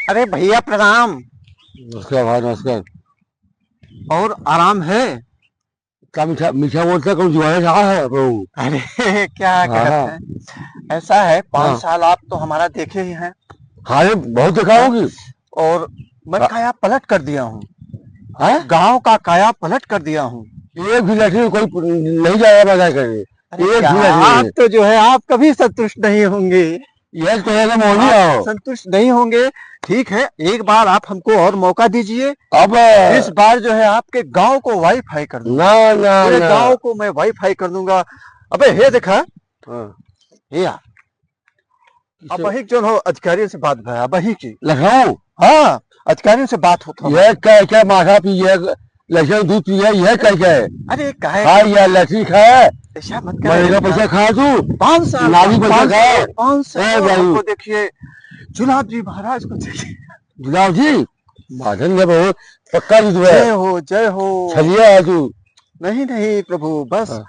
अरे भैया प्रणाम। नमस्कार भाई नमस्कार। और आराम है? क्या मीठा मीठा बोलता कौन जुआने रहा है प्रभु। अरे क्या हाँ कहते हाँ हैं, ऐसा है 5 हाँ साल आप तो हमारा देखे ही हैं। हाँ, ये बहुत देखा होगी। और मैं हाँ काया पलट कर दिया हूँ, हाँ? गांव का काया पलट कर दिया हूँ। एक भी लड़की कोई नहीं जाएगा मजा करने। अरे एक क्या भी आप लड़की तो जो है आप कभी संतुष्ट नहीं होंगे, ये तो है मोहनी आप आओ। संतुष्ट नहीं होंगे। ठीक है, एक बार आप हमको और मौका दीजिए। अब इस बार जो है आपके गांव को वाईफाई कर दूंगा, ना ना पूरे ना गांव को मैं वाईफाई कर दूंगा। अबे हे देखा, हाँ, हे आ, अब वही जो हो अधिकारी से बात भया वही की। लखनऊ हाँ, अधिकारियों से बात होता है। यह क्या क्या माथा पी है लड़कियां दूध पी है यह क्या क्या है। अरे काहे खा या लड़की खाए ऐसा मत मरेगा पैसा खा तू 5 साल नाली पैसा खाए। 5 ए साल भाई। हमको देखिए, जुलाब जी महाराज को देखिए। गुलाब जी माधन बहुत पक्का दूध है। जय हो छलिया है तू। नहीं नहीं प्रभु, बस हाँ।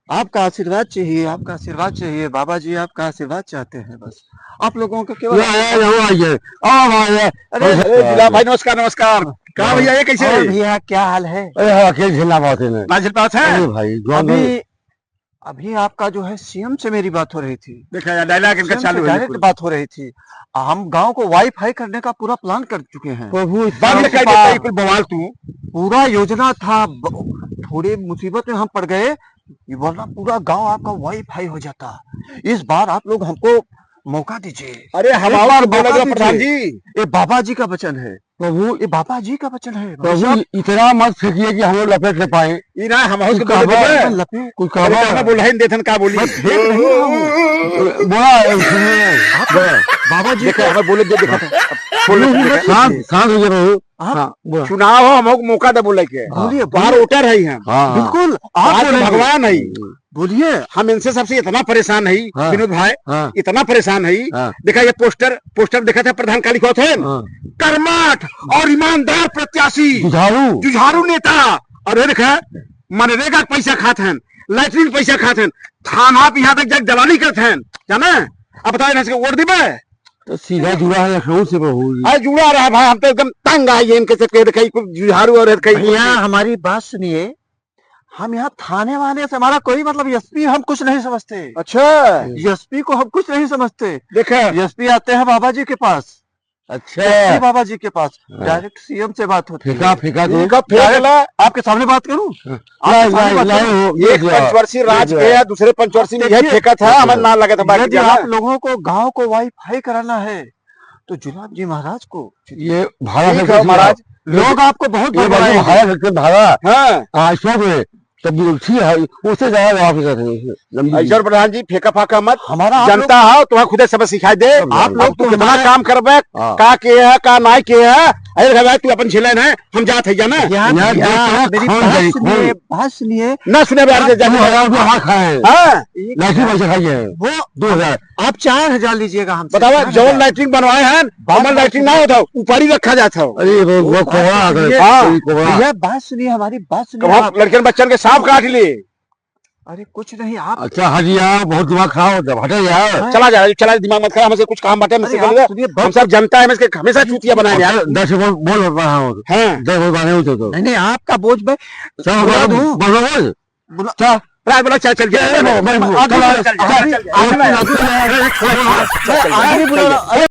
आपका आशीर्वाद चाहिए, आपका आशीर्वाद चाहिए। बाबा जी आपका आशीर्वाद चाहते हैं, बस आप लोगों का केवल। जुलाब भाई नमस्कार नमस्कार। कहा भैया ये कैसे और भैया क्या हाल है? अरे हाँ अकेले झेलना बहुत है ना। नाजिल पास है। अरे भाई अभी अभी आपका जो है सीएम से मेरी बात हो रही थी। देखा यार डायलॉग इनका सीएम से चालू है डायरेक्ट बात हो रही थी। हम गांव को वाईफाई करने का पूरा प्लान कर चुके हैं। प्रभु बंद कर देता है, कुल बवाल तू। पूरा योजना था, थोड़ी मुसीबत में हम पड़ गए, वरना पूरा गांव आपका वाईफाई हो जाता। इस बार आप लोग हमको मौका दीजिए। अरे एक हमारा बार बोला मौका गया प्रधान दीजिए। जी। ये बाबा जी का वचन है प्रभु ये बाबा जी का वचन है। प्रभु इतना मत फेंकिए कि हम लोग लपेट ले पाए। ना हम कुछ कहवा लपेट कुछ कहवा बोल रहे देथन का बोली फेंक नहीं रहा हूँ। बोला सुनिए बाबा जी को हमें बोले दे देखा था। शांत शांत हो जाओ प्रभु। आप हाँ बोला। चुनाव हो हमको मौका दे बोले के बोलिए बाहर वोटर है हम हाँ बिल्कुल आज आप तो बोलेंगे। भगवान है। बोलिए। हम इनसे सबसे इतना परेशान है हाँ। विनोद भाई, हाँ इतना परेशान है। हाँ देखा ये पोस्टर देखा था प्रधान का लिखा थे हाँ कर्मठ और ईमानदार प्रत्याशी जुझारू जुझारू नेता। और ये देखा मनरेगा के पैसा खाते हैं, लैट्रिन पैसा खाते हैं, थाना पे यहाँ तक जग दलाली करते हैं जाना। अब बताओ इनसे वोट दिबे। तो सीधा जुड़ा है लखनऊ से प्रभु। अरे जुड़ा रहा भाई, हम तो एकदम तंग आए हैं इनके से कहीं जुझारू और कहीं भैया हमारी बात सुनिए, हम यहाँ थाने वाले से हमारा कोई मतलब एसपी हम कुछ नहीं समझते। अच्छा एसपी को हम कुछ नहीं समझते। देखा एसपी आते हैं बाबा जी के पास, अच्छा एसपी बाबा जी के पास हाँ। डायरेक्ट सीएम से बात होती है। फेंका फेंका तो इनका फेंकला आपके सामने बात करूं? नहीं नहीं नहीं एक पंचवर्षीय राज के या दूसरे पंचवर्षीय में यह फेंका था, हमें ना लगा था बाकी यदि आप लोगों को गांव को वाईफाई कराना है तो जुलाब जी महाराज को ये भाड़ा ठीक है महाराज। लोग आपको बहुत ये बड़ाएंगे। भाड़ा सकते भाड़ा हाँ हाँ सौ में तब ठीक है उससे ज्यादा आप करते ऐसा प्रधान जी फेंका फाका मत। हमारा आप जनता हो तुम्हें खुद सबक सिखाई दे। आप लोग तो कितना हमारे- काम करबे हाँ। का के है का ना के है। अरे भाई तू अपन झेलन है हम जात है जाना यहाँ यहाँ यहाँ मेरी खून बात गई, सुनिए, खून। बात सुनिए। ना सुने बाहर से जाने हाँ खाए हाँ लाठी पैसे खाइए वो 2000 आप 4000 लीजिएगा हमसे। बताओ 4000। जवन लाइटिंग बनवाए हैं हमारा लाइटिंग ना होता ऊपर ही रखा जाता हो। अरे वो कोबरा आ गए हाँ। कोबरा भैया बात सुनिए, हमारी बात सुनिए कब आप। लड़के बच्चन के सांप काट लिए। अरे कुछ नहीं आप अच्छा हाजी यार बहुत दिमाग खराब होता हटे यार चला दिमाग मत खराब, हमसे कुछ काम बाटे हमसे अरे कर ले। आप सुनिए, हम सब जनता है इसके हमेशा चूतिया बनाए यार। 10 बोल रहा हूँ हाँ 10 बोल रहा हूँ तो नहीं नहीं आपका बोज में चल बुला दूं? बोल बुला- चल राज बोला चल चल चल, चल चल, चल, चल चल आदमी बुला रहा- अरे